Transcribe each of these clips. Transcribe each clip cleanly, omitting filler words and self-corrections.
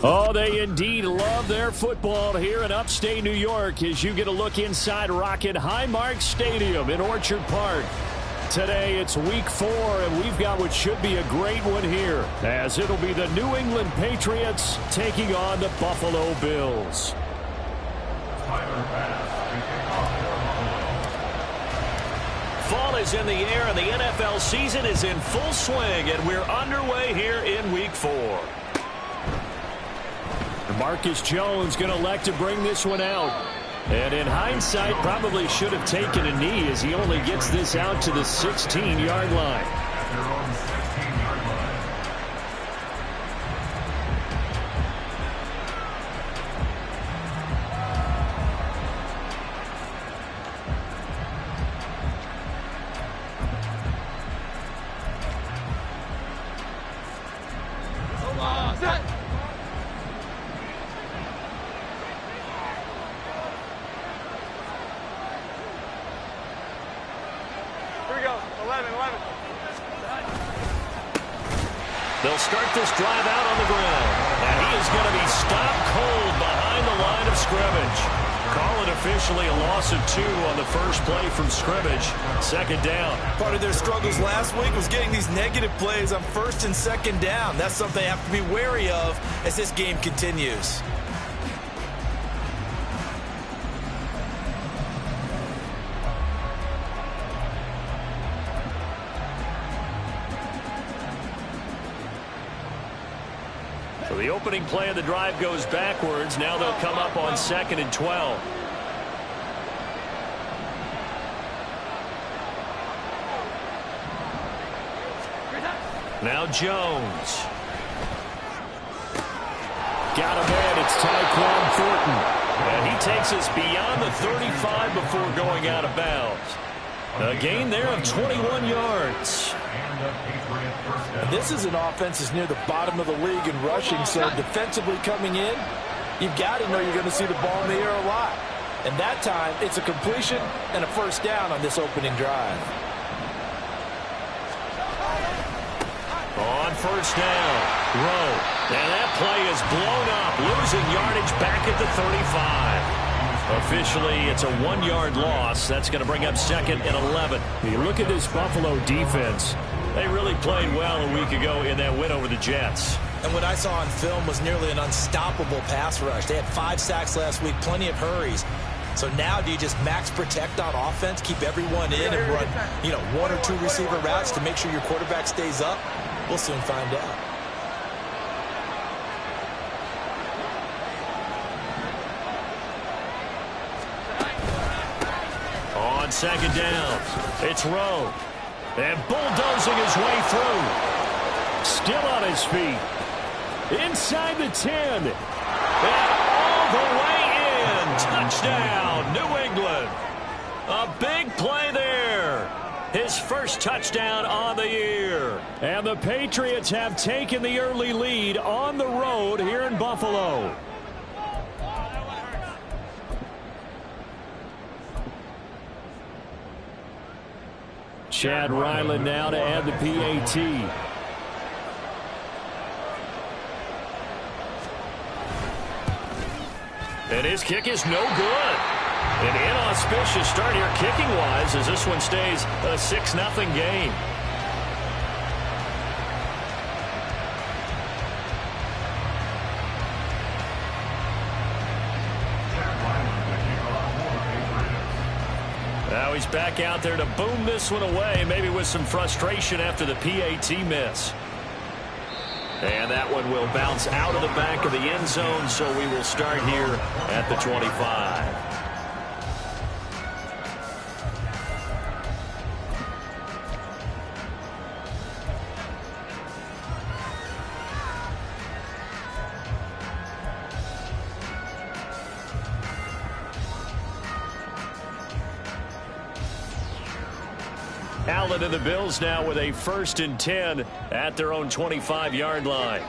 Oh, they indeed love their football here in upstate New York as you get a look inside Rocket Highmark Stadium in Orchard Park. Today it's week 4, and we've got what should be a great one here, as it'll be the New England Patriots taking on the Buffalo Bills. Fall is in the air, and the NFL season is in full swing, and we're underway here in week 4. Marcus Jones going to elect to bring this one out. And in hindsight, probably should have taken a knee as he only gets this out to the 16-yard line. They'll start this drive out on the ground. And he is going to be stopped cold behind the line of scrimmage. Call it officially a loss of 2 on the first play from scrimmage. Second down. Part of their struggles last week was getting these negative plays on first and second down. That's something they have to be wary of as this game continues. So the opening play of the drive goes backwards. Now they'll come up on 2nd and 12. Now Jones. Got him in. It's Tyquan Thornton. And he takes us beyond the 35 before going out of bounds. A gain there of 21 yards. This is an offense that's near the bottom of the league in rushing, so defensively coming in, you've got to know you're going to see the ball in the air a lot. And that time, it's a completion and a first down on this opening drive. On first down, Rowe. And that play is blown up, losing yardage back at the 35. Officially, it's a 1-yard loss. That's going to bring up 2nd and 11. You look at this Buffalo defense. They really played well a week ago in that win over the Jets. And what I saw on film was nearly an unstoppable pass rush. They had 5 sacks last week, plenty of hurries. So now do you just max protect on offense, keep everyone in and run, 1 or 2 receiver routes to make sure your quarterback stays up? We'll soon find out. On 2nd down, it's Rowe. And bulldozing his way through. Still on his feet. Inside the 10. And all the way in. Touchdown, New England. A big play there. His first touchdown on the year. And the Patriots have taken the early lead on the road here in Buffalo. Chad Ryland now to add the PAT. And his kick is no good. An inauspicious start here kicking-wise as this one stays a 6-0 game. Now he's back out there to boom this one away, maybe with some frustration after the PAT miss. And that one will bounce out of the back of the end zone, so we will start here at the 25. Allen and the Bills now with a 1st and 10 at their own 25-yard line.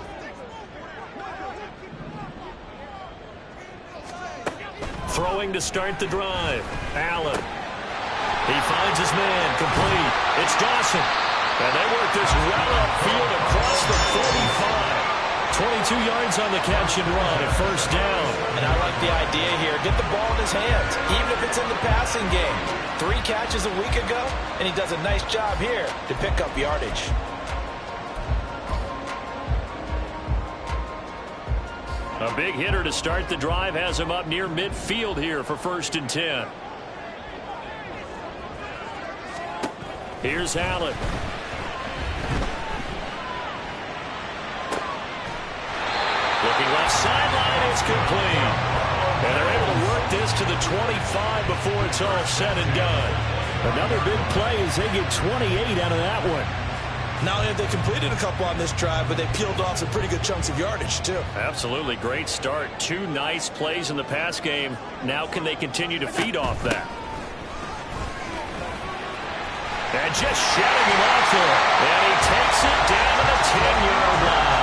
Throwing to start the drive. Allen. He finds his man. Complete. It's Dawson. And they work this well upfield across the 45. 22 yards on the catch and run, a first down. And I like the idea here. Get the ball in his hands, even if it's in the passing game. 3 catches a week ago, and he does a nice job here to pick up yardage. A big hitter to start the drive has him up near midfield here for 1st and 10. Here's Allen. Looking left sideline, it's complete. And they're able to work this to the 25 before it's all said and done. Another big play as they get 28 out of that one. Not only have they completed a couple on this drive, but they peeled off some pretty good chunks of yardage, too. Absolutely great start. 2 nice plays in the pass game. Now can they continue to feed off that? And just shutting him off there. And he takes it down to the 10-yard line.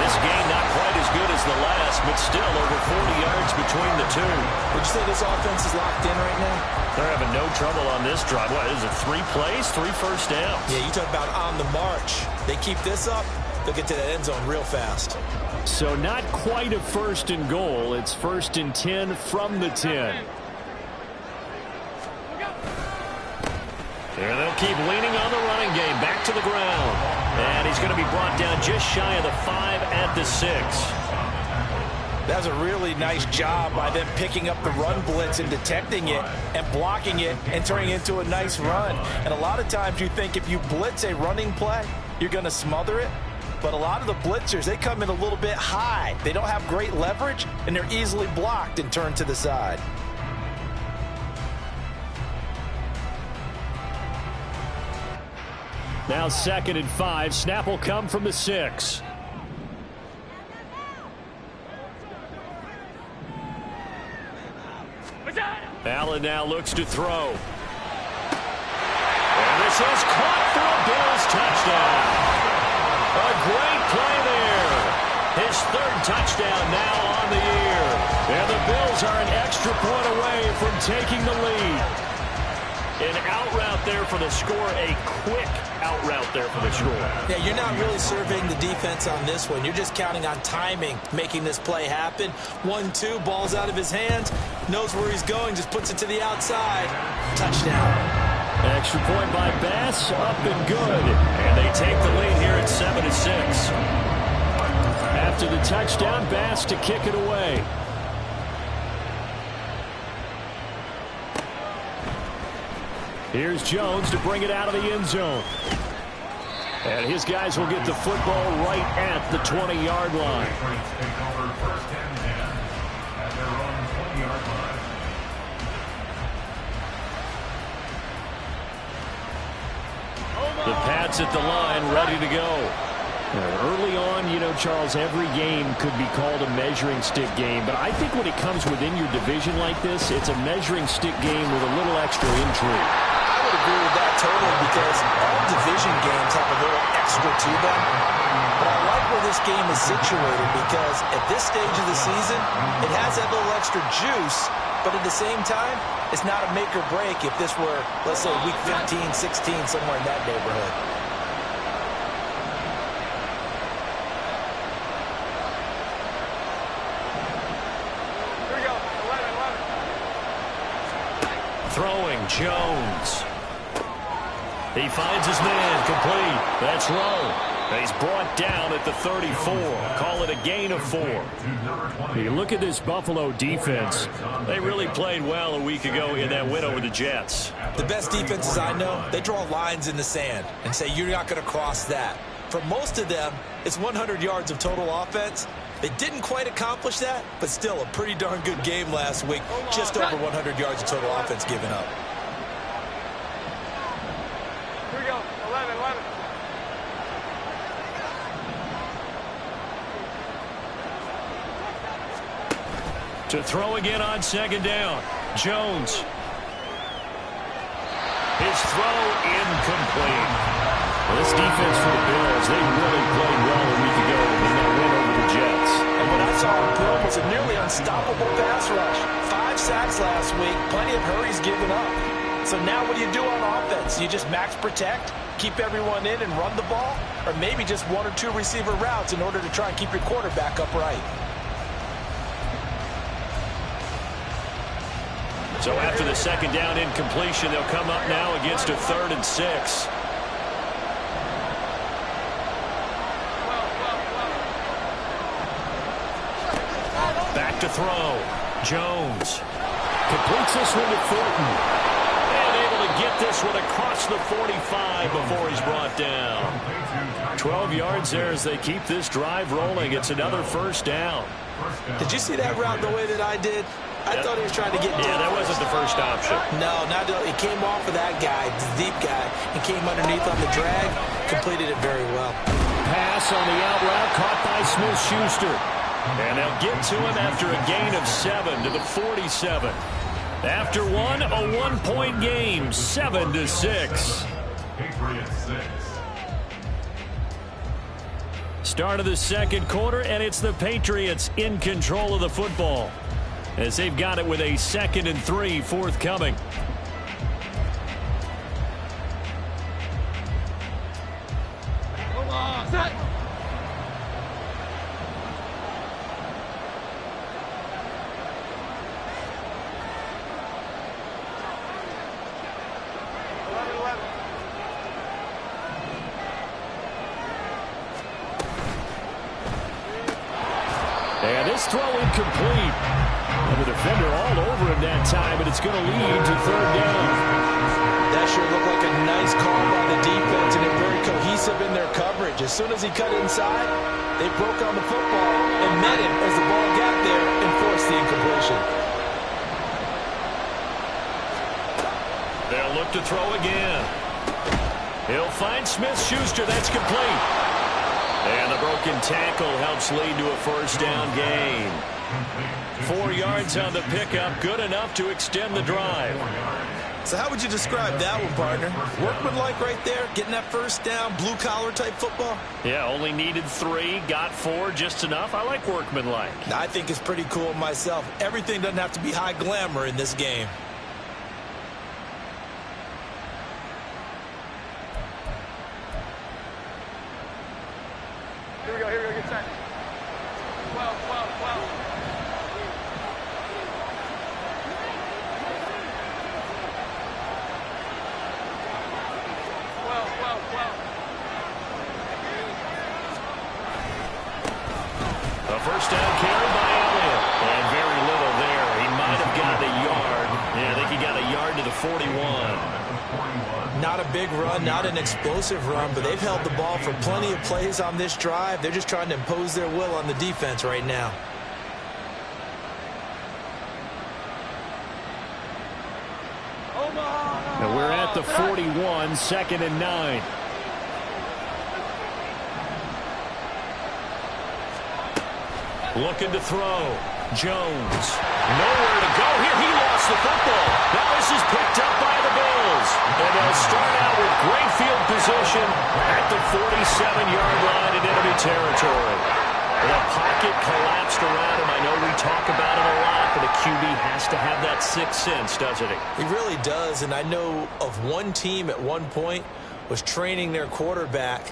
This game not quite as good as the last, but still over 40 yards between the two. Would you say this offense is locked in right now? They're having no trouble on this drive. What is it, 3 plays, 3 first downs? Yeah, you talk about on the march. They keep this up, they'll get to that end zone real fast. So not quite a 1st and goal. It's 1st and 10 from the 10. And they'll keep leaning on the running game. Back to the ground. And he's going to be brought down just shy of the 5 at the 6. That was a really nice job by them picking up the run blitz and detecting it and blocking it and turning it into a nice run. And a lot of times you think if you blitz a running play, you're going to smother it. But a lot of the blitzers, they come in a little bit high. They don't have great leverage, and they're easily blocked and turned to the side. Now 2nd and 5. Snap will come from the 6. Allen now looks to throw. And this is caught for a Bills touchdown. A great play there. His 3rd touchdown now on the year. And the Bills are an extra point away from taking the lead. An out route there for the score. A quick out route there for the score. Yeah, you're not really surveying the defense on this one. You're just counting on timing, making this play happen. 1-2, ball's out of his hands. Knows where he's going, just puts it to the outside. Touchdown. Extra point by Bass, up and good. And they take the lead here at 7-6. After the touchdown, Bass to kick it away. Here's Jones to bring it out of the end zone. And his guys will get the football right at the 20-yard line. The Pats at the line, ready to go. Early on, you know, Charles, every game could be called a measuring stick game. But I think when it comes within your division like this, it's a measuring stick game with a little extra intrigue. I would agree with that totally because all division games have a little extra to them. But I like where this game is situated because at this stage of the season, it has that little extra juice. But at the same time, it's not a make or break if this were, let's say, week 15, 16, somewhere in that neighborhood. Throwing, Jones. He finds his man, complete. That's Rowe. He's brought down at the 34. Call it a gain of 4. You look at this Buffalo defense. They really played well a week ago in that win over the Jets. The best defenses I know, they draw lines in the sand and say you're not going to cross that. For most of them, it's 100 yards of total offense. They didn't quite accomplish that, but still a pretty darn good game last week. Just over 100 yards of total offense given up. Here we go, 11. To throw again on 2nd down. Jones. His throw incomplete. This defense for the Bills, they really played well a week ago in that win over the Jets. And what I saw in Bill was a nearly unstoppable pass rush. 5 sacks last week, plenty of hurries given up. So now what do you do on offense? You just max protect, keep everyone in and run the ball, or maybe just 1 or 2 receiver routes in order to try and keep your quarterback upright. So after the second down incompletion, they'll come up now against a 3rd and 6. Back to throw. Jones completes this one to Thornton. And able to get this one across the 45 before he's brought down. 12 yards there as they keep this drive rolling. It's another first down. Did you see that route the way that I did? I thought he was trying to get deep. Yeah, that wasn't the first option. No, not it came off of that guy, the deep guy, and came underneath on the drag. Completed it very well. Pass on the out route caught by Smith-Schuster. And they'll get to him after a gain of 7 to the 47. After one, a 1-point game, 7-6. Start of the second quarter, and it's the Patriots in control of the football as they've got it with a 2nd and 3 forthcoming. Set. And this throw incomplete. And the defender all over him that time, but it's going to lead to 3rd down. That sure looked like a nice call by the defense, and they're very cohesive in their coverage. As soon as he cut inside, they broke on the football and met him as the ball got there and forced the incompletion. They'll look to throw again. He'll find Smith-Schuster. That's complete. And the broken tackle helps lead to a first down gain. 4 yards on the pickup, good enough to extend the drive. So how would you describe that one, partner? Workmanlike right there, getting that first down, blue-collar type football? Yeah, only needed 3, got 4, just enough. I like workmanlike. I think it's pretty cool myself. Everything doesn't have to be high glamour in this game. Here we go, get set. 12, 12, 12. A first down carry by Elliott. And very little there. He might have got a yard. Yeah, I think he got a yard to the 41. Not a big run, not an explosive run, but they've held the ball for plenty of plays on this drive. They're just trying to impose their will on the defense right now. And we're at the 41, 2nd and 9. Looking to throw. Jones. Nowhere to go here. He lost the football. Now this is picked up by the Bills. And they'll start out with great field position at the 47-yard line in enemy territory. The pocket collapsed around him. I know we talk about it a lot, but a QB has to have that sixth sense, doesn't he? He really does, and I know of one team at one point was training their quarterback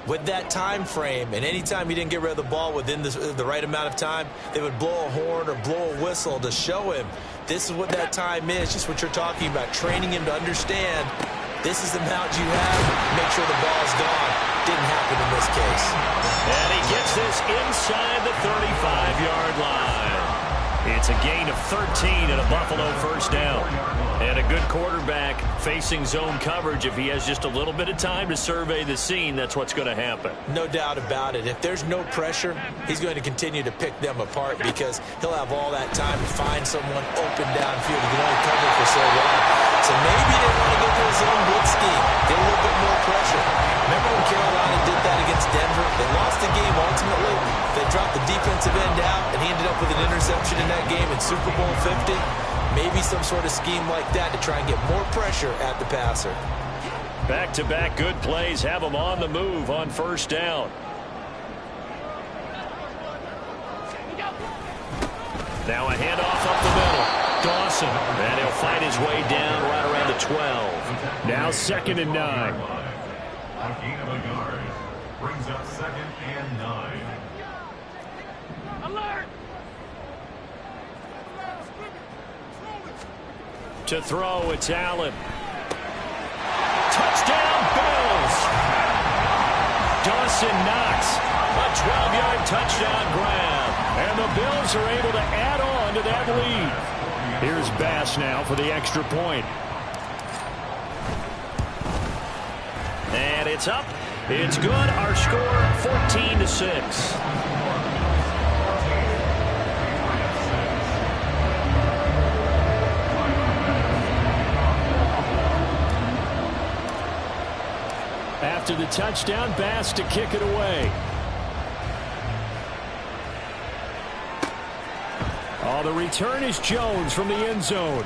with that time frame, and anytime he didn't get rid of the ball within the right amount of time, they would blow a horn or blow a whistle to show him this is what that time is, just what you're talking about, training him to understand this is the amount you have, make sure the ball's gone. Didn't happen in this case. And he gets this inside the 35-yard line. It's a gain of 13 and a Buffalo first down. And a good quarterback facing zone coverage. If he has just a little bit of time to survey the scene, that's what's going to happen. No doubt about it. If there's no pressure, he's going to continue to pick them apart because he'll have all that time to find someone open downfield. He can only cover for so long. So maybe they want to go to a zone blitz scheme, get a little bit more pressure. Remember when Carolina did that against Denver? They lost the game ultimately. They dropped the defensive end out, and he ended up with an interception in that game in Super Bowl 50. Maybe some sort of scheme like that to try and get more pressure at the passer. Back-to-back good plays have them on the move on first down. Now a handoff up the middle. Dawson, and he'll fight his way down right around the the 12. Now 2nd and 9. A gain of a yard brings up 2nd and 9. Alert! To throw, it's Allen. Touchdown, Bills! Dawson Knox, a 12-yard touchdown grab. And the Bills are able to add on to that lead. Here's Bass now for the extra point. And it's up. It's good. Our score, 14-6. After the touchdown, Bass to kick it away. Oh, the return is Jones from the end zone.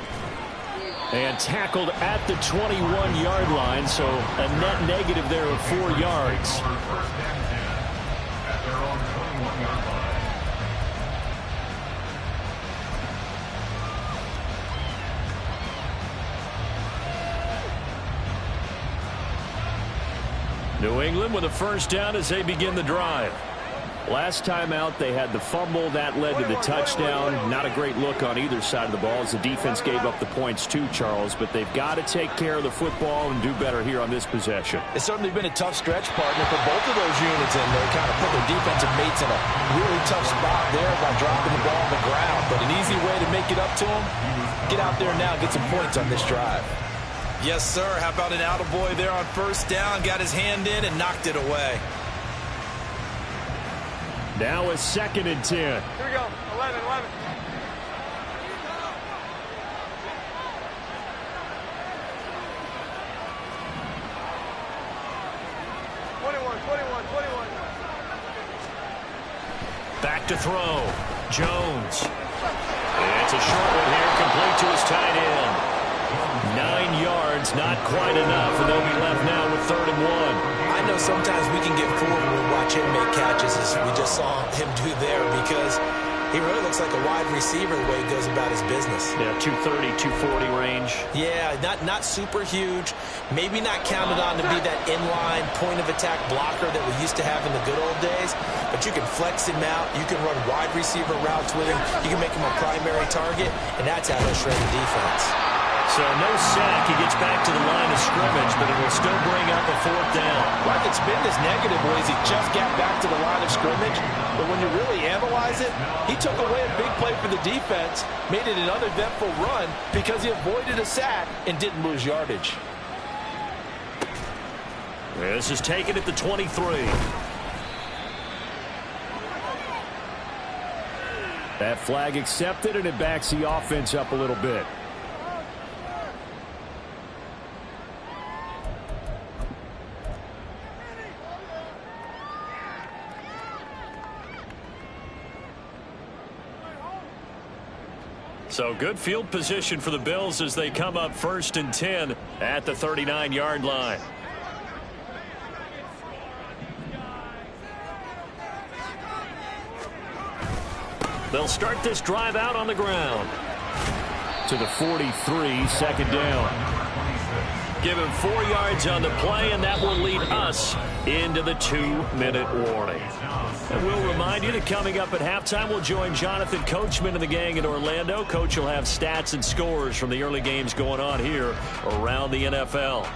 And tackled at the 21-yard line, so a net negative there of 4 yards. At their own 21-yard line. New England with a first down as they begin the drive. Last time out, they had the fumble. That led to the touchdown. Not a great look on either side of the ball as the defense gave up the points too, Charles. But they've got to take care of the football and do better here on this possession. It's certainly been a tough stretch, partner, for both of those units, and they kind of put their defensive mates in a really tough spot there by dropping the ball on the ground. But an easy way to make it up to them, get out there now and get some points on this drive. Yes, sir. How about an attaboy there on first down? Got his hand in and knocked it away. Now a 2nd and 10. Here we go. 11. 21. Back to throw. Jones. It's a short one here, complete to his tight end. 9 yards, not quite enough, and they'll be left now with 3rd and 1. I know sometimes we can get fooled when we watch him make catches, as we just saw him do there, because he really looks like a wide receiver the way he goes about his business. Yeah, 230, 240 range. Yeah, not super huge. Maybe not counted on to be that inline point-of-attack blocker that we used to have in the good old days, but you can flex him out. You can run wide receiver routes with him. You can make him a primary target, and that's how he'll shred the defense. So no sack. He gets back to the line of scrimmage, but it will still bring up a 4th down. Like it's been this negative ways, he just got back to the line of scrimmage. But when you really analyze it, he took away a big play for the defense, made it an uneventful run because he avoided a sack and didn't lose yardage. This is taken at the 23. That flag accepted, and it backs the offense up a little bit. So good field position for the Bills as they come up 1st and 10 at the 39-yard line. They'll start this drive out on the ground. To the 43, 2nd down. Give him 4 yards on the play, and that will lead us into the 2-minute warning. And we'll remind you that coming up at halftime, we'll join Jonathan Coachman and the gang in Orlando. Coach will have stats and scores from the early games going on here around the NFL.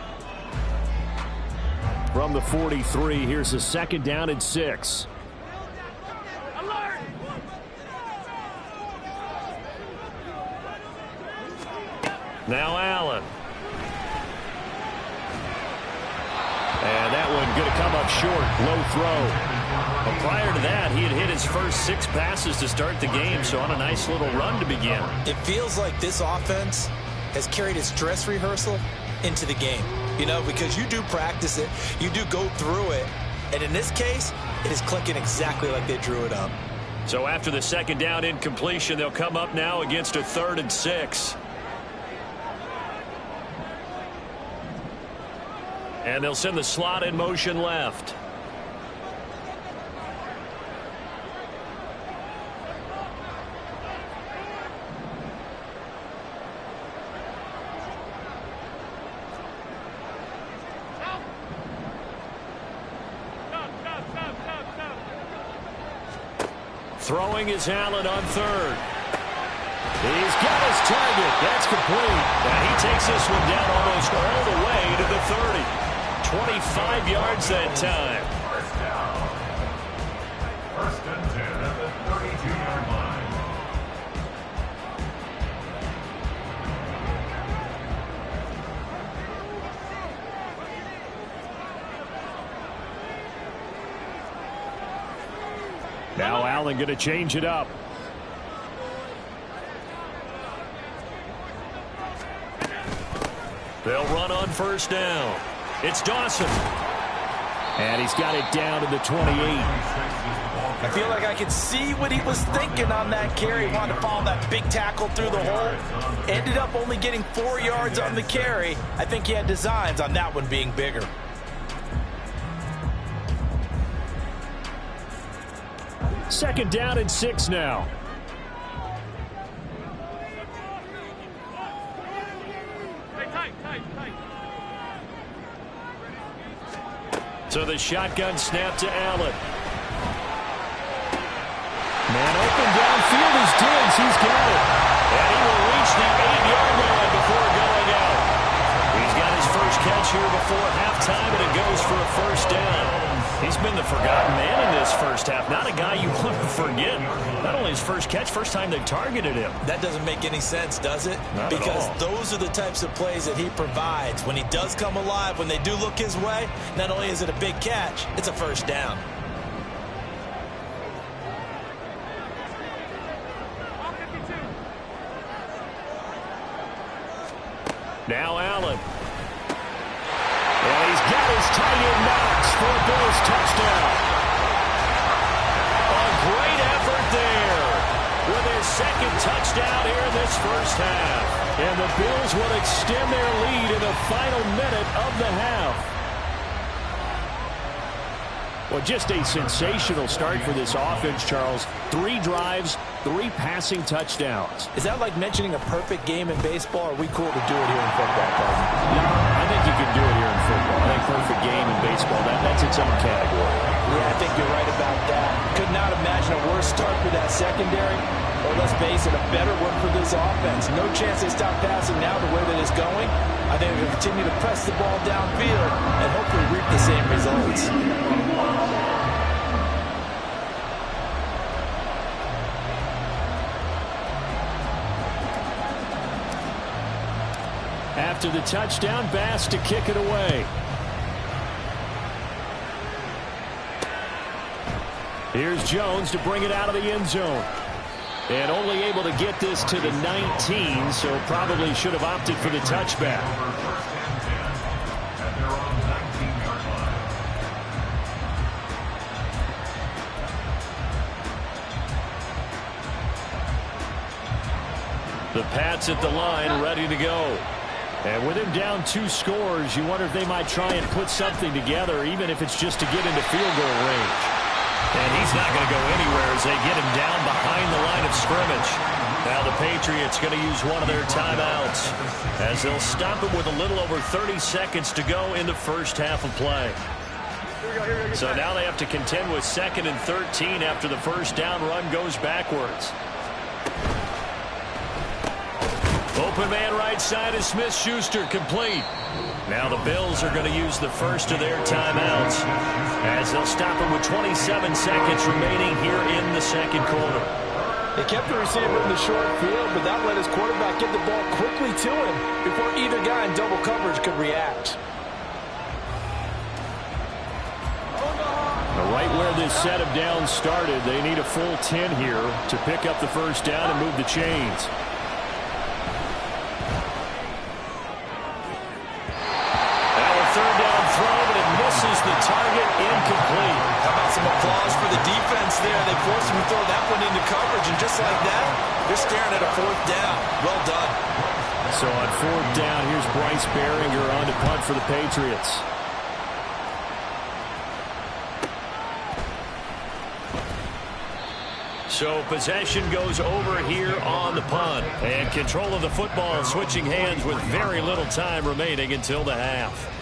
From the 43, here's a 2nd down and 6. Alert! Now Allen. And that one going to come up short. Low throw. But prior to that, he had hit his first 6 passes to start the game, so on a nice little run to begin. It feels like this offense has carried its dress rehearsal into the game. You know, because you do practice it, you do go through it, and in this case, it is clicking exactly like they drew it up. So after the 2nd down incompletion, they'll come up now against a 3rd and 6. And they'll send the slot in motion left. Throwing is Allen on third. He's got his target. That's complete. And he takes this one down almost all the way to the 30. 25 yards that time. First down. First and 10 at the 32-yard line. Now Allen going to change it up. They'll run on first down. It's Dawson. And he's got it down to the 28. I feel like I could see what he was thinking on that carry. He wanted to follow that big tackle through the hole. Ended up only getting 4 yards on the carry. I think he had designs on that one being bigger. Second down and 6 now. So the shotgun snap to Allen. Man open downfield is Diggs. He's got it. And he will reach the 8-yard line before going out. He's got his first catch here before halftime, and it goes for a first down. He's been the forgotten man in this first half. Not a guy you want to forget. Not only his first catch, first time they've targeted him. That doesn't make any sense, does it? Not because at all. those are the types of plays that he provides. When he does come alive, when they do look his way, not only is it a big catch, it's a first down. Now Allen. And he's got his tight end Knox for a Bills touchdown. A great effort there with his second touchdown here in this first half. And the Bills will extend their lead in the final minute of the half. Well, just a sensational start for this offense, Charles. 3 drives, 3 passing touchdowns. Is that like mentioning a perfect game in baseball, or are we cool to do it here in football, Carson? I think you can do it here in football. I think perfect game in baseball, that's its own category. Yeah, I think you're right about that. Could not imagine a worse start for that secondary, or let's face it, a better one for this offense. No chance they stop passing now the way that it's going. I think they're going to continue to press the ball downfield and hopefully reap the same results. After the touchdown, Bass to kick it away. Here's Jones to bring it out of the end zone. And only able to get this to the 19, so probably should have opted for the touchback. First and 10 at their own 19-yard line. The Pats at the line, ready to go. And with him down 2 scores, you wonder if they might try and put something together, even if it's just to get into field goal range. And he's not going to go anywhere as they get him down behind the line of scrimmage. Now the Patriots going to use one of their timeouts as they'll stop him with a little over 30 seconds to go in the first half of play. So now they have to contend with 2nd and 13 after the first down run goes backwards. Open man right side is Smith-Schuster, complete. Now the Bills are going to use the first of their timeouts as they'll stop him with 27 seconds remaining here in the second quarter. They kept the receiver in the short field, but that let his quarterback get the ball quickly to him before either guy in double coverage could react. Right where this set of downs started, they need a full 10 here to pick up the first down and move the chains. Third down throw, but it misses the target, incomplete. How about some applause for the defense there? They forced him to throw that one into coverage, and just like that, they're staring at a 4th down. Well done. So on 4th down, here's Bryce Behringer on to punt for the Patriots. So possession goes over here on the punt. And control of the football switching hands with very little time remaining until the half.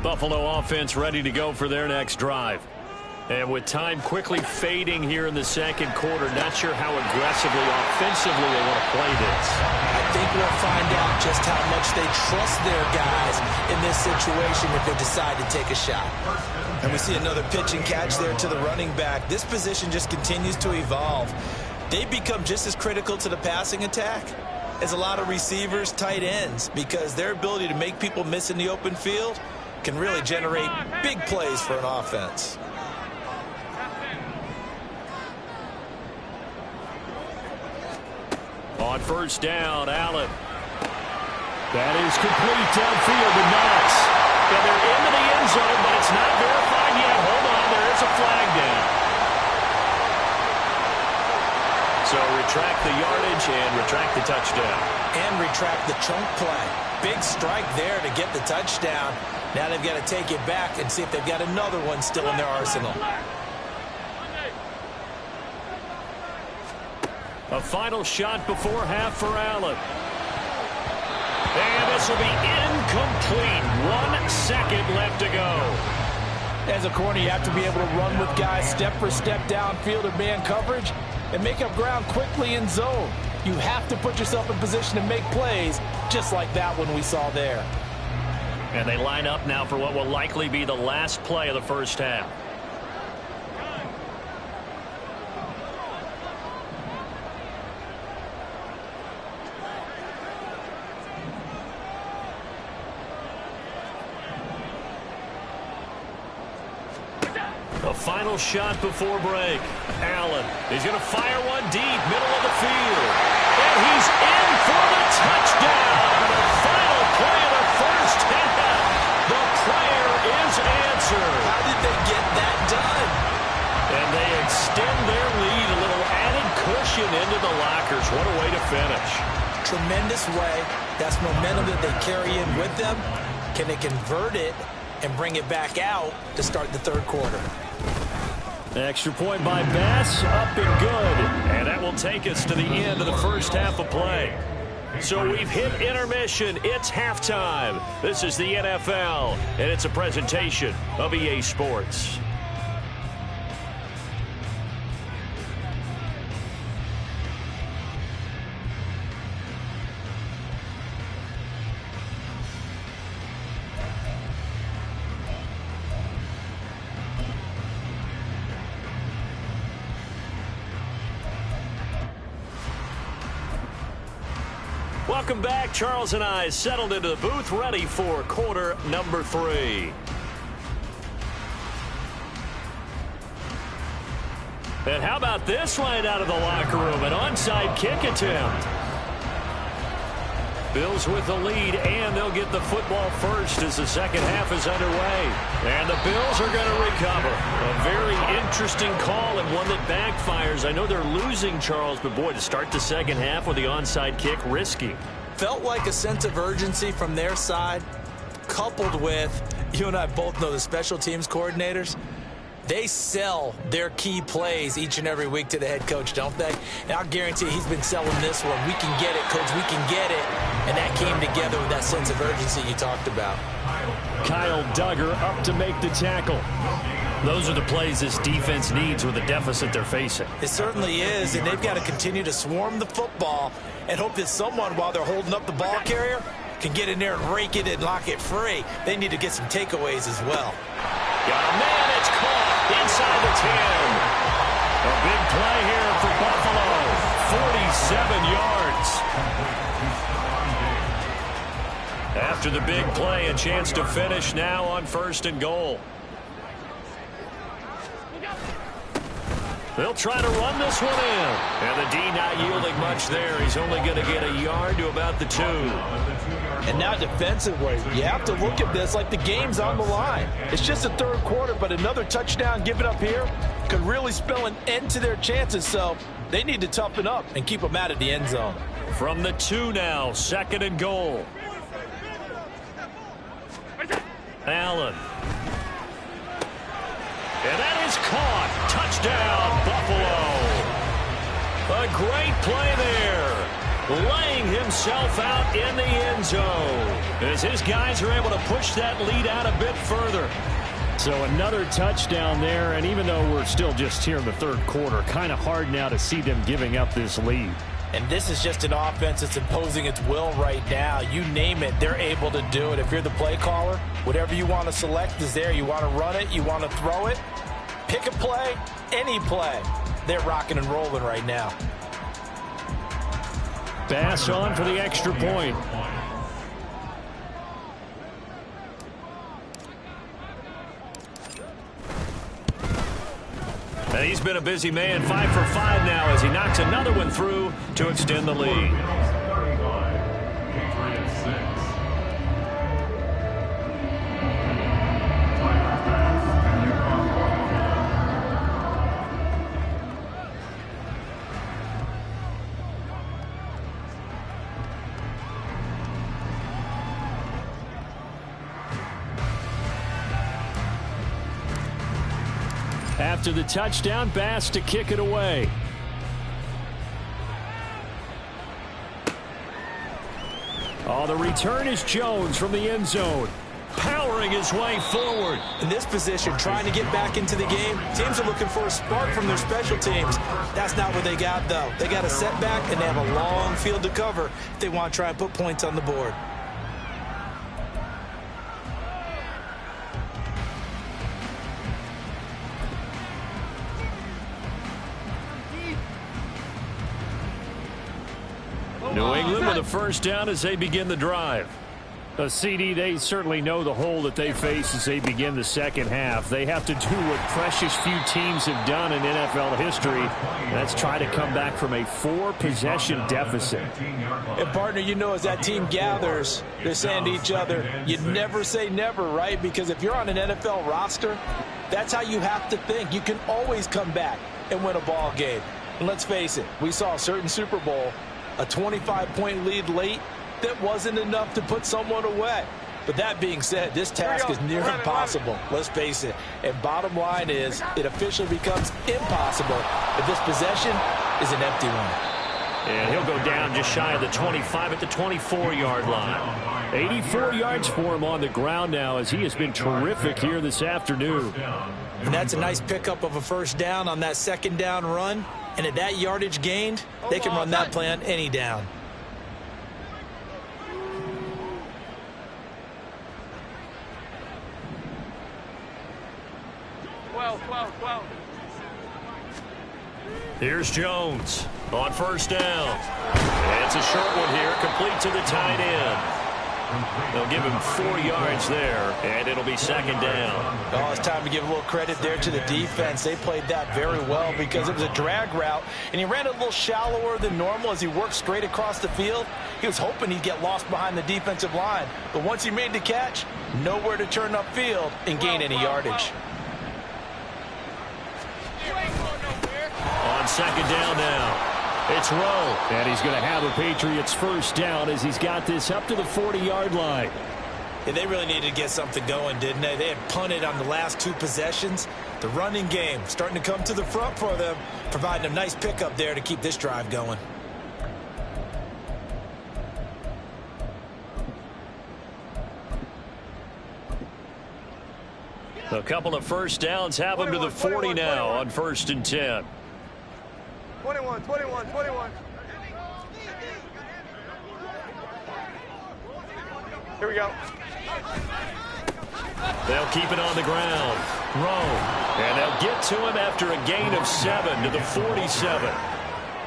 Buffalo offense ready to go for their next drive. And with time quickly fading here in the second quarter, not sure how aggressively, offensively they want to play this. I think we'll find out just how much they trust their guys in this situation if they decide to take a shot. And we see another pitch and catch there to the running back. This position just continues to evolve. They've become just as critical to the passing attack as a lot of receivers, tight ends, because their ability to make people miss in the open field can really generate big plays for an offense. On first down, Allen. That is complete downfield to Knox. And they're into the end zone, but it's not verified yet. Hold on, there is a flag down. So retract the yardage and retract the touchdown. And retract the chunk play. Big strike there to get the touchdown. Now they've got to take it back and see if they've got another one still in their arsenal. A final shot before half for Allen. And this will be incomplete. 1 second left to go. As a corner, you have to be able to run with guys step for step downfield or man coverage and make up ground quickly in zone. You have to put yourself in position to make plays just like that one we saw there. And they line up now for what will likely be the last play of the first half. A final shot before break. Allen, he's going to fire one deep, middle of the field. And he's in for the touchdown. The final play of the first half. The prayer is answered. How did they get that done? And they extend their lead, a little added cushion into the lockers. What a way to finish. Tremendous way. That's momentum that they carry in with them. Can they convert it and bring it back out to start the third quarter? Extra point by Bass, up and good. And that will take us to the end of the first half of play. So we've hit intermission. It's halftime. This is the NFL, and it's a presentation of EA Sports. Welcome back. Charles and I settled into the booth, ready for quarter number 3. And how about this right out of the locker room? An onside kick attempt. Bills with the lead, and they'll get the football first as the second half is underway. And the Bills are going to recover. A very interesting call and one that backfires. I know they're losing, Charles, but boy, to start the second half with the onside kick, risky. Felt like a sense of urgency from their side, coupled with, you and I both know the special teams coordinators, they sell their key plays each and every week to the head coach, don't they? And I'll guarantee he's been selling this one. We can get it, coach, we can get it. And that came together with that sense of urgency you talked about. Kyle Duggar up to make the tackle. Those are the plays this defense needs with the deficit they're facing. It certainly is, and they've got to continue to swarm the football and hope that someone, while they're holding up the ball carrier, can get in there and rake it and lock it free. They need to get some takeaways as well. Got a man, it's caught inside the 10. A big play here for Buffalo. 47 yards. After the big play, a chance to finish now on 1st and goal. They'll try to run this one in. And the D not yielding much there. He's only going to get a yard to about the 2. And now defensively, you have to look at this like the game's on the line. It's just the third quarter, but another touchdown given up here could really spell an end to their chances. So they need to toughen up and keep them out of the end zone. From the 2 now, 2nd and goal. Allen. And that is caught. Touchdown, Buffalo. A great play there. laying himself out in the end zone as his guys are able to push that lead out a bit further. So another touchdown there, and even though we're still just here in the third quarter, kind of hard now to see them giving up this lead. And this is just an offense that's imposing its will right now. You name it, they're able to do it. If you're the play caller, whatever you want to select is there. You want to run it, you want to throw it, pick a play, any play. They're rocking and rolling right now. Pass on for the extra point. And he's been a busy man, 5 for 5 now as he knocks another one through to extend the lead. After the touchdown, Bass to kick it away. Oh, the return is Jones from the end zone, powering his way forward. In this position, trying to get back into the game, teams are looking for a spark from their special teams. That's not what they got, though. They got a setback, and they have a long field to cover if they want to try and put points on the board. New England with a first down as they begin the drive. A CD, they certainly know the hole that they face as they begin the second half. They have to do what precious few teams have done in NFL history. That's try to come back from a 4-possession deficit. And, partner, you know, as that team gathers, they're saying to each other, you never say never, right? Because if you're on an NFL roster, that's how you have to think. You can always come back and win a ball game. And let's face it, we saw a certain Super Bowl, a 25-point lead late, that wasn't enough to put someone away. But that being said, this task is near impossible. Let's face it. And bottom line is, it officially becomes impossible if this possession is an empty one. And he'll go down just shy of the 25 at the 24-yard line. 84 yards for him on the ground now as he has been terrific here this afternoon. And that's a nice pickup of a first down on that second down run. And at that yardage gained, they can run that play on any down. Well. Here's Jones on first down. And it's a short one here, complete to the tight end. They'll give him 4 yards there, and it'll be second down. Oh, it's time to give a little credit there to the defense. They played that very well because it was a drag route, and he ran a little shallower than normal as he worked straight across the field. He was hoping he'd get lost behind the defensive line, but once he made the catch, nowhere to turn upfield and gain any yardage. On second down now. It's Rowe, and he's going to have a Patriots first down as he's got this up to the 40-yard line. Yeah, they really needed to get something going, didn't they? They had punted on the last 2 possessions. The running game starting to come to the front for them, providing a nice pickup there to keep this drive going. A couple of first downs have him to the 40 now on 1st and 10. 21. Here we go. They'll keep it on the ground. Rowe. And they'll get to him after a gain of 7 to the 47.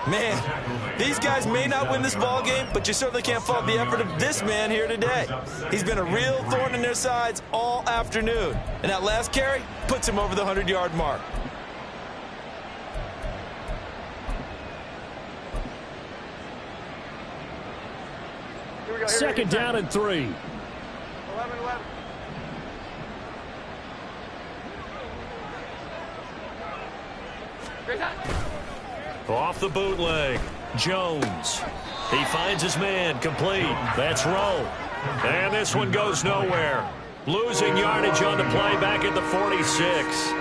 Man, these guys may not win this ball game, but you certainly can't fault the effort of this man here today. He's been a real thorn in their sides all afternoon. And that last carry puts him over the 100-yard mark. Second down and 3. 11. Off the bootleg. Jones. He finds his man. Complete. That's Rowe. And this one goes nowhere. Losing yardage on the play back at the 46.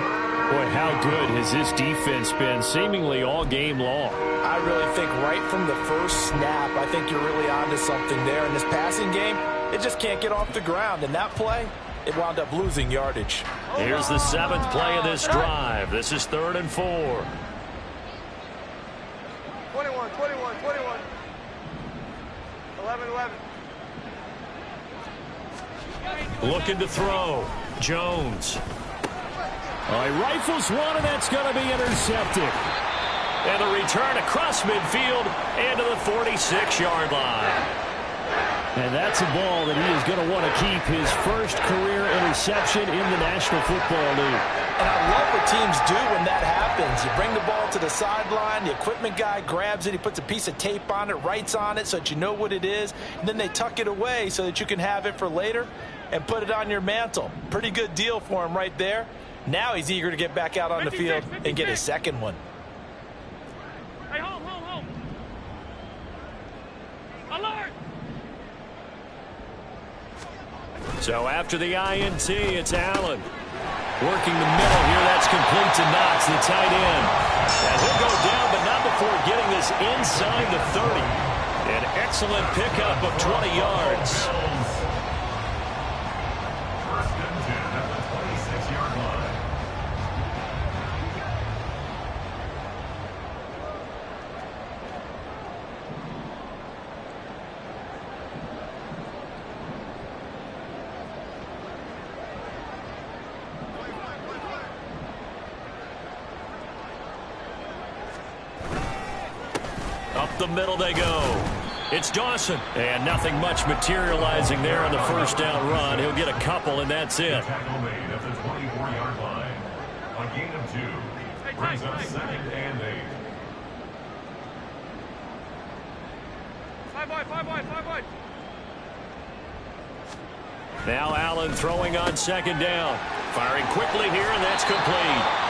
Boy, how good has this defense been seemingly all game long? I really think right from the first snap, I think you're really onto something there. In this passing game, it just can't get off the ground. In that play, it wound up losing yardage. Here's the 7th play of this drive. This is 3rd and 4. 21, 21, 21. 11, 11. Looking to throw. Jones. He rifles one, and that's going to be intercepted. And a return across midfield and to the 46-yard line. And that's a ball that he is going to want to keep, his first career interception in the National Football League. And I love what teams do when that happens. You bring the ball to the sideline, the equipment guy grabs it, he puts a piece of tape on it, writes on it so that you know what it is, and then they tuck it away so that you can have it for later and put it on your mantle. Pretty good deal for him right there. Now he's eager to get back out on the field and get his second one. Hey, home. Alert! So after the INT, it's Allen. Working the middle here, that's complete to Knox, the tight end. And he'll go down, but not before getting this inside the 30. An excellent pickup of 20 yards. First and 10 at the 26-yard line. Up the middle they go. It's Dawson. And nothing much materializing there on the first down run. He'll get a couple, and that's it. Tackle made at the 24-yard line. A gain of 2. Brings up 2nd and 8. 5 wide. Now Allen throwing on 2nd down. Firing quickly here, and that's complete.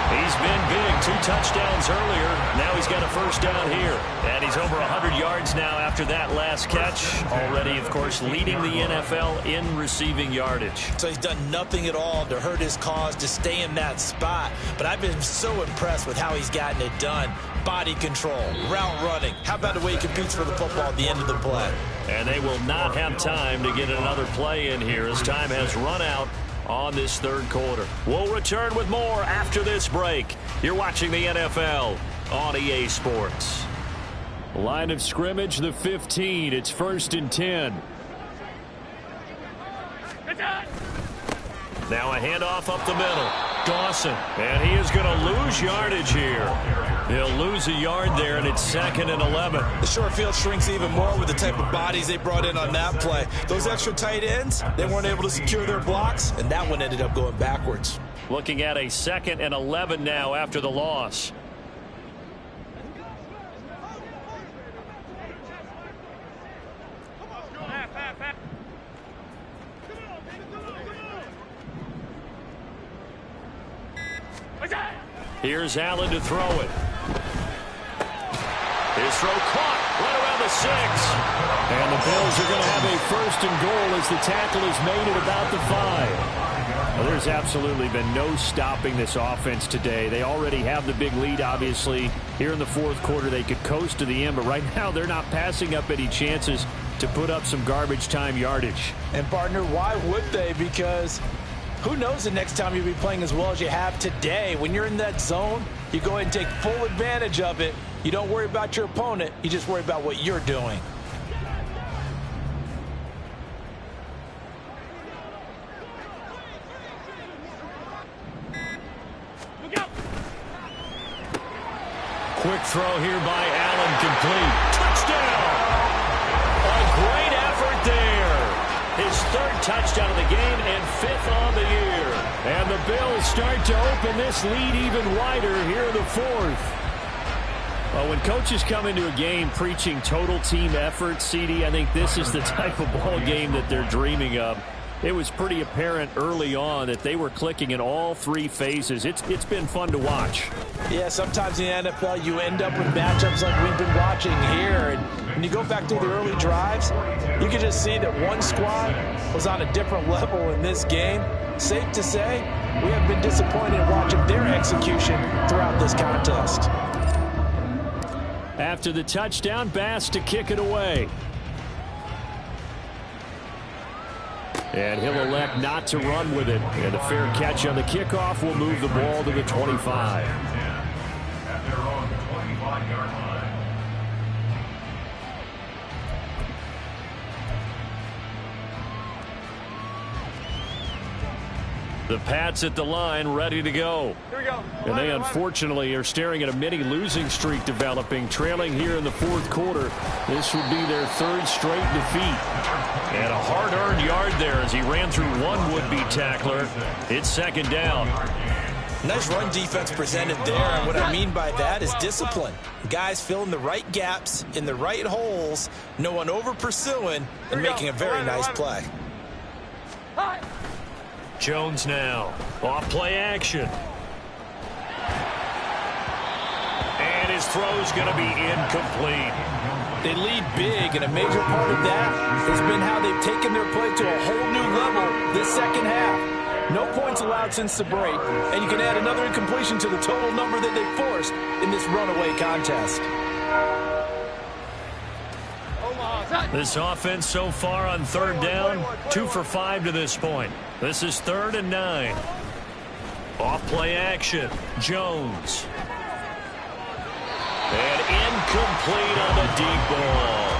He's been big. 2 touchdowns earlier. Now he's got a first down here. And he's over 100 yards now after that last catch. Already, of course, leading the NFL in receiving yardage. So he's done nothing at all to hurt his cause, to stay in that spot. But I've been so impressed with how he's gotten it done. Body control, route running. How about the way he competes for the football at the end of the play? And they will not have time to get another play in here as time has run out on this 3rd quarter. We'll return with more after this break. You're watching the NFL on EA Sports. Line of scrimmage, the 15. It's 1st and 10. Now a handoff up the middle. Dawson. And he is going to lose yardage here. He'll lose a yard there, and it's 2nd and 11. The short field shrinks even more with the type of bodies they brought in on that play. Those extra tight ends, they weren't able to secure their blocks, and that one ended up going backwards. Looking at a 2nd and 11 now after the loss. Here's Allen to throw it. His throw caught right around the 6. And the Bills are going to have a 1st and goal as the tackle is made at about the 5. Well, there's absolutely been no stopping this offense today. They already have the big lead, obviously. Here in the 4th quarter, they could coast to the end, but right now they're not passing up any chances to put up some garbage time yardage. And, partner, why would they? Because who knows the next time you'll be playing as well as you have today. When you're in that zone, you go ahead and take full advantage of it. You don't worry about your opponent. You just worry about what you're doing. Quick throw here by Allen, complete. Touchdown! A great effort there. His 3rd touchdown of the game and 5th on the year. And the Bills start to open this lead even wider here in the 4th. Well, when coaches come into a game preaching total team effort, CD, I think this is the type of ball game that they're dreaming of. It was pretty apparent early on that they were clicking in all three phases. It's been fun to watch. Yeah, sometimes in the NFL you end up with matchups like we've been watching here. And when you go back through the early drives, you can just see that one squad was on a different level in this game. Safe to say, we have been disappointed in watching their execution throughout this contest. After the touchdown, Bass to kick it away. And he'll elect not to run with it. And a fair catch on the kickoff will move the ball to the 25. At their own 25-yard line. The Pats at the line, ready to go. Here we go. And they unfortunately are staring at a mini losing streak developing, trailing here in the fourth quarter. This would be their third straight defeat. And a hard-earned yard there as he ran through one would-be tackler. It's second down. Nice run defense presented there, and what I mean by that is discipline. Guys filling the right gaps in the right holes, no one over-pursuing, and making a very nice play. Jones now. Off play action. And his throw's going to be incomplete. They lead big, and a major part of that has been how they've taken their play to a whole new level this second half. No points allowed since the break, and you can add another incompletion to the total number that they forced in this runaway contest. This offense so far on third down, 2 for 5 to this point. This is 3rd and 9. Off play action. Jones. And incomplete on the deep ball.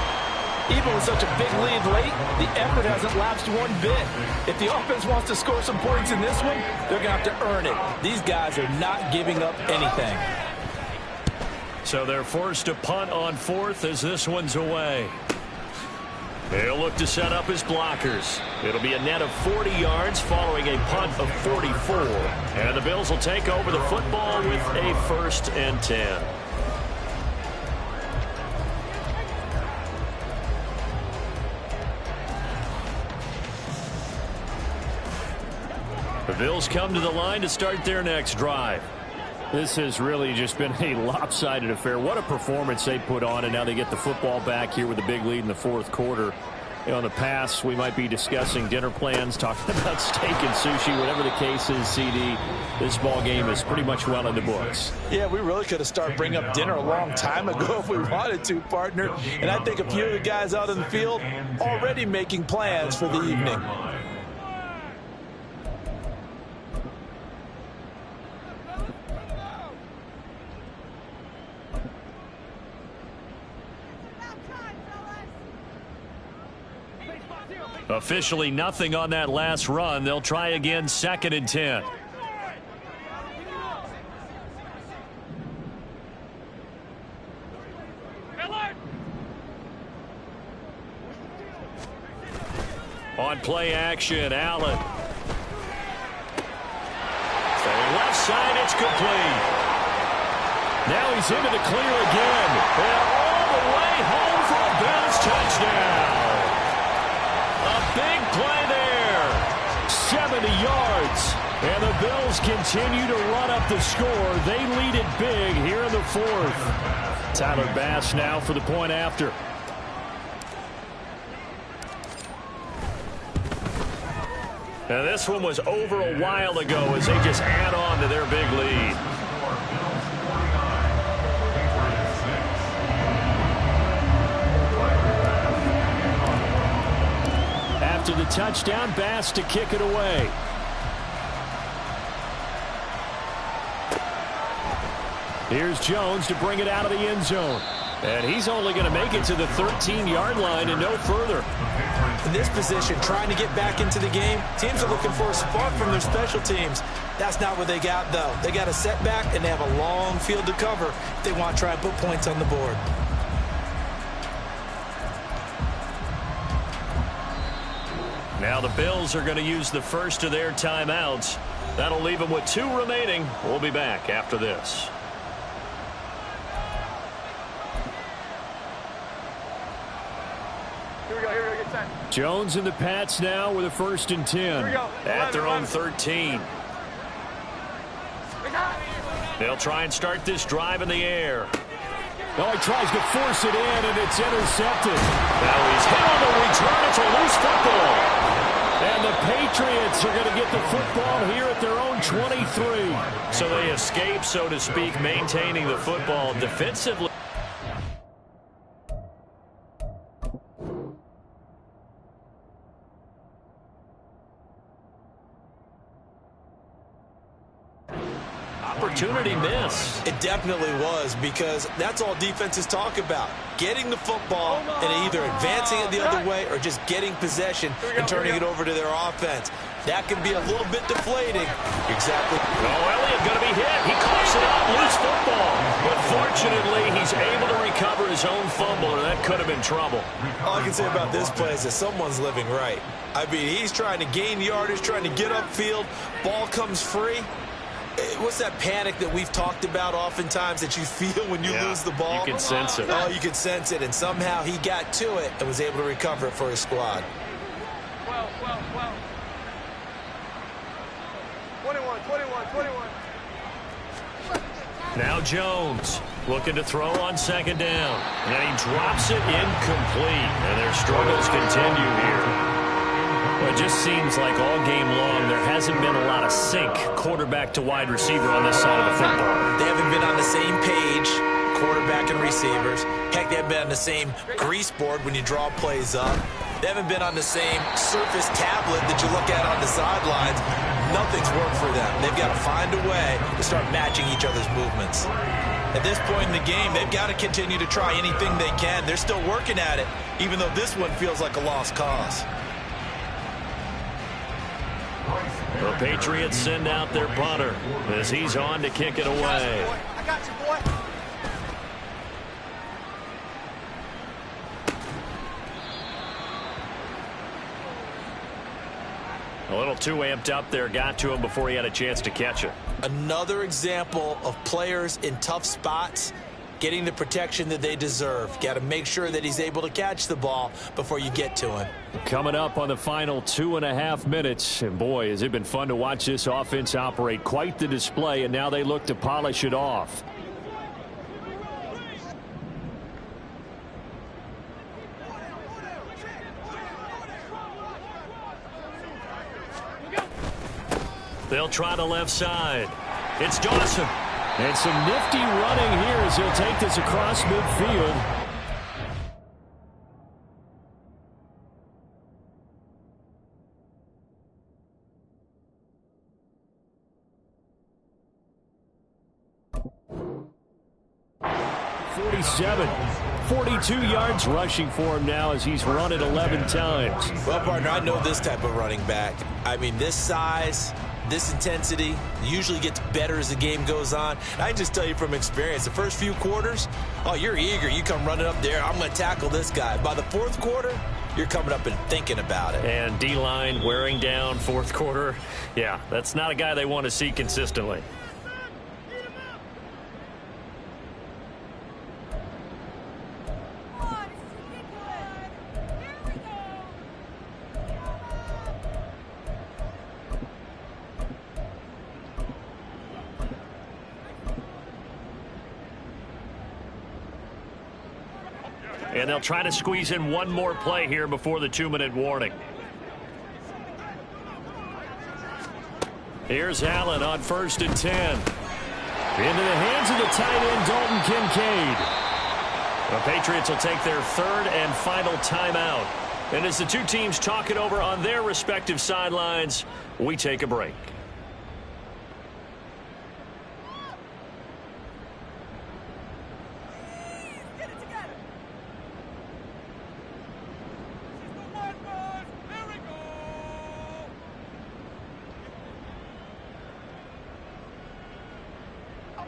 Even with such a big lead late, the effort hasn't lapsed one bit. If the offense wants to score some points in this one, they're going to have to earn it. These guys are not giving up anything. So they're forced to punt on 4th as this one's away. They'll look to set up his blockers. It'll be a net of 40 yards following a punt of 44. And the Bills will take over the football with a 1st and 10. The Bills come to the line to start their next drive. This has really just been a lopsided affair. What a performance they put on, and now they get the football back here with a big lead in the fourth quarter. You know, in the past, we might be discussing dinner plans, talking about steak and sushi, whatever the case is, CD. This ball game is pretty much well in the books. Yeah, we really could have started bringing up dinner a long time ago if we wanted to, partner. And I think a few of the guys out in the field already making plans for the evening. Officially nothing on that last run. They'll try again, 2nd and 10. On play action, Allen. Left side, it's complete. Now he's into the clear again. And all the way home for a Bills touchdown. A big play there. 70 yards. And the Bills continue to run up the score. They lead it big here in the fourth. Tyler Bass now for the point after. Now this one was over a while ago as they just add on to their big lead. After the touchdown, Bass to kick it away. Here's Jones to bring it out of the end zone. And he's only going to make it to the 13-yard line and no further. In this position, trying to get back into the game, teams are looking for a spark from their special teams. That's not what they got, though. They got a setback, and they have a long field to cover if they want to try and put points on the board. Now the Bills are going to use the first of their timeouts. That'll leave them with 2 remaining. We'll be back after this. Jones and the Pats now with a 1st and 10. At their own 13. They'll try and start this drive in the air. Oh, he tries to force it in, and it's intercepted. Now he's hit on the return. It's a loose football. And the Patriots are going to get the football here at their own 23. So they escape, so to speak, maintaining the football defensively. Opportunity miss. It definitely was, because that's all defenses talk about. Getting the football and either advancing it the other way or just getting possession and turning it over to their offense. That can be a little bit deflating. Exactly. Oh, Elliott going to be hit. He coughs it out. Loose football. But fortunately, he's able to recover his own fumble, or that could have been trouble. All I can say about this play is that someone's living right. I mean, he's trying to gain yardage, trying to get upfield. Ball comes free. What's that panic that we've talked about oftentimes that you feel when you lose the ball? You can sense it. Oh, you can sense it, and somehow he got to it and was able to recover it for his squad. 21. Now Jones looking to throw on 2nd down. And then he drops it incomplete. And their struggles continue here. Well, it just seems like all game long there hasn't been a lot of sync quarterback to wide receiver on this side of the football. They haven't been on the same page, quarterback and receivers. Heck, they haven't been on the same grease board when you draw plays up. They haven't been on the same surface tablet that you look at on the sidelines. Nothing's worked for them. They've got to find a way to start matching each other's movements. At this point in the game, they've got to continue to try anything they can. They're still working at it, even though this one feels like a lost cause. The Patriots send out their punter as he's on to kick it away. I got you, boy. A little too amped up there, got to him before he had a chance to catch it. Another example of players in tough spots getting the protection that they deserve. Got to make sure that he's able to catch the ball before you get to him. Coming up on the final 2.5 minutes, and boy, has it been fun to watch this offense operate. Quite the display, and now they look to polish it off. They'll try the left side. It's Dawson. And some nifty running here as he'll take this across midfield. .42 yards rushing for him now as he's run it 11 times. Well, partner, I know this type of running back. I mean, this size, this intensity usually gets better as the game goes on. And I can just tell you from experience, the first few quarters, oh, you're eager. You come running up there, I'm going to tackle this guy. By the fourth quarter, you're coming up and thinking about it. And D-line wearing down fourth quarter. Yeah, that's not a guy they want to see consistently. And they'll try to squeeze in one more play here before the 2-minute warning. Here's Allen on 1st and 10. Into the hands of the tight end, Dalton Kincaid. The Patriots will take their 3rd and final timeout. And as the two teams talk it over on their respective sidelines, we take a break.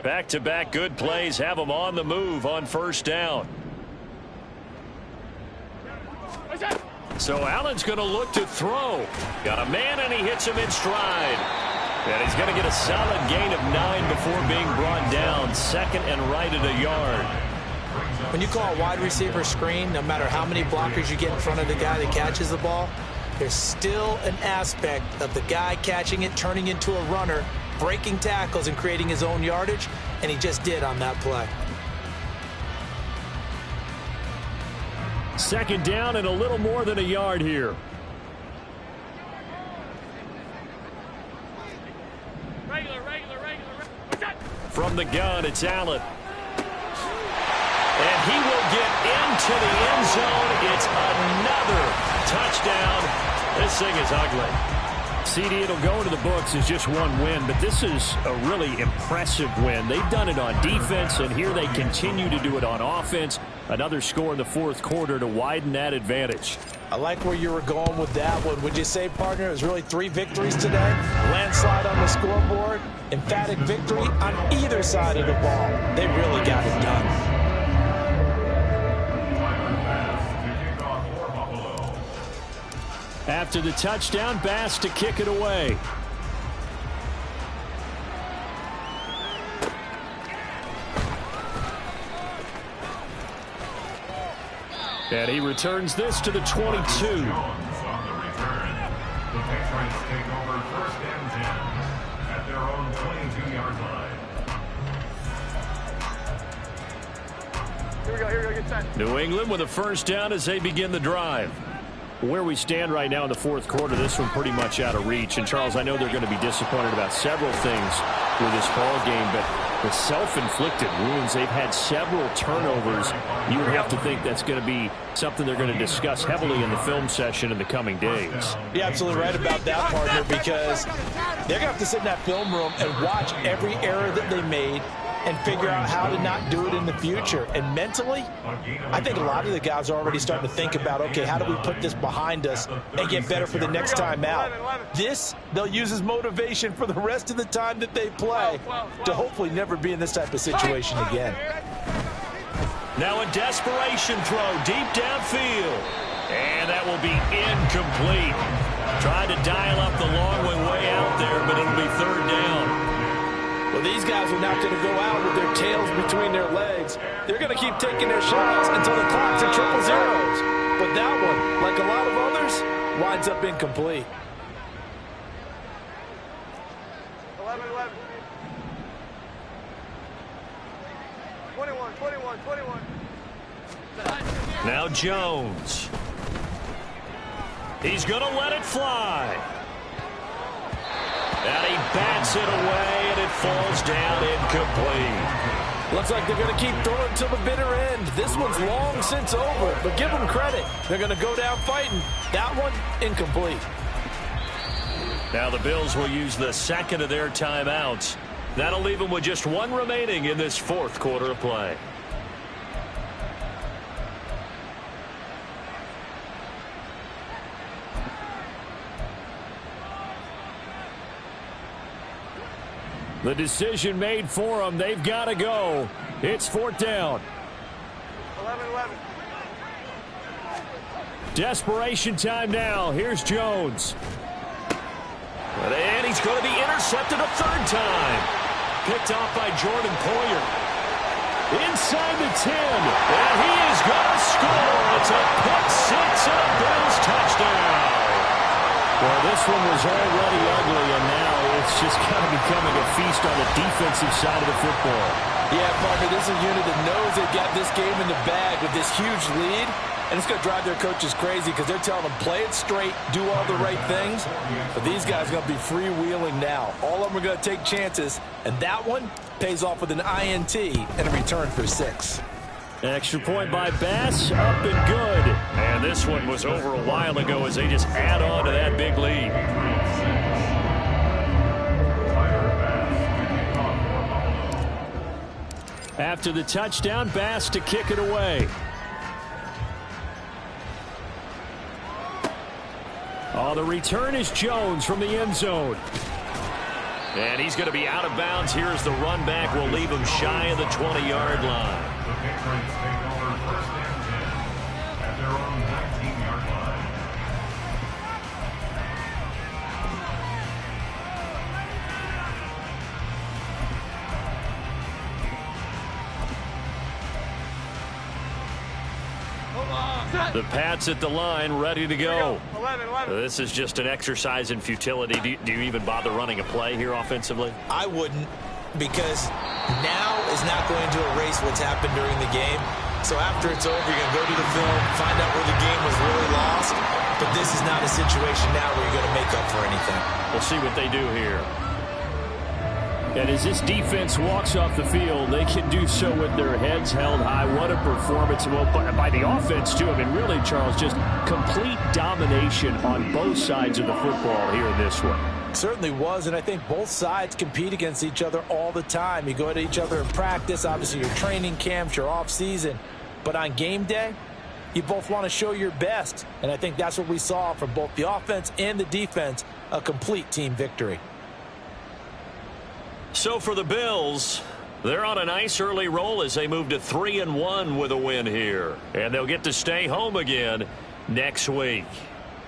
Back-to-back good plays have them on the move on 1st down. So Allen's going to look to throw. Got a man, and he hits him in stride. And he's going to get a solid gain of 9 before being brought down. 2nd and right at a yard. When you call a wide receiver screen, no matter how many blockers you get in front of the guy that catches the ball, there's still an aspect of the guy catching it, turning into a runner, breaking tackles and creating his own yardage, and he just did on that play. Second down and a little more than a yard here. Regular. From the gun, it's Allen. And he will get into the end zone. It's another touchdown. This thing is ugly. CD, it'll go into the books as just one win, but this is a really impressive win. They've done it on defense, and here they continue to do it on offense. Another score in the fourth quarter to widen that advantage. I like where you were going with that one. Would you say, partner, it was really 3 victories today? Landslide on the scoreboard, emphatic victory on either side of the ball. They really got it done. After the touchdown, Bass to kick it away. And he returns this to the 22. On the return, the Patriots take over first and 10 at their own 22-yard line. Here we go, get set. New England with a first down as they begin the drive. Where we stand right now in the fourth quarter, this one pretty much out of reach. And, Charles, I know they're going to be disappointed about several things with this ball game, but the self-inflicted wounds, they've had several turnovers. You would have to think that's going to be something they're going to discuss heavily in the film session in the coming days. You're absolutely right about that, partner, because they're going to have to sit in that film room and watch every error that they made and figure out how to not do it in the future. And mentally, I think a lot of the guys are already starting to think about, okay, how do we put this behind us and get better for the next time out? This, they'll use as motivation for the rest of the time that they play to hopefully never be in this type of situation again. Now a desperation throw deep downfield. And that will be incomplete. Tried to dial up the long way out there, but it'll be third down. Well, these guys are not going to go out with their tails between their legs. They're going to keep taking their shots until the clock's at 000. But that one, like a lot of others, winds up incomplete. 11. 21. Now Jones. He's going to let it fly. And he bats it away, and it falls down incomplete. Looks like they're going to keep throwing till the bitter end. This one's long since over, but give them credit. They're going to go down fighting. That one, incomplete. Now the Bills will use the second of their timeouts. That'll leave them with just one remaining in this fourth quarter of play. The decision made for them. They've got to go. It's fourth down. 11. Desperation time now. Here's Jones. And he's going to be intercepted a third time. Picked off by Jordan Poyer. Inside the 10. And he is going to score. It's a pick six and a Bills touchdown. Well, this one was already ugly, and now it's just kind of becoming a feast on the defensive side of the football. Yeah, partner, this is a unit that knows they got this game in the bag with this huge lead, and it's going to drive their coaches crazy because they're telling them, play it straight, do all the right things. But these guys are going to be freewheeling now. All of them are going to take chances, and that one pays off with an INT and a return for 6. Extra point by Bass, up and good. And this one was over a while ago as they just add on to that big lead. After the touchdown, Bass to kick it away. Oh, the return is Jones from the end zone. And he's going to be out of bounds. Here's the run back. Will leave him shy of the 20-yard line. The Patriots take over first and 10 at their own 19-yard line. The Pats at the line, ready to go. 11. This is just an exercise in futility. Do you even bother running a play here offensively? I wouldn't, because now is not going to erase what's happened during the game. So after it's over, you're going to go to the film, find out where the game was really lost. But this is not a situation now where you're going to make up for anything. We'll see what they do here. And as this defense walks off the field, they can do so with their heads held high. What a performance. Well, by the offense, too. I mean, really, Charles, just complete domination on both sides of the football here in this one. Certainly was, and I think both sides compete against each other all the time. You go at each other in practice, obviously your training camps, your off-season. But on game day, you both want to show your best. And I think that's what we saw from both the offense and the defense, a complete team victory. So for the Bills, they're on a nice early roll as they move to 3-1 with a win here. And they'll get to stay home again next week.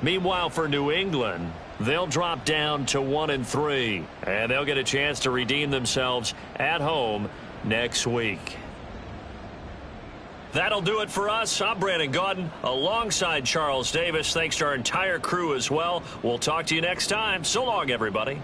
Meanwhile, for New England, they'll drop down to 1-3. And they'll get a chance to redeem themselves at home next week. That'll do it for us. I'm Brandon Gaudin alongside Charles Davis. Thanks to our entire crew as well. We'll talk to you next time. So long, everybody.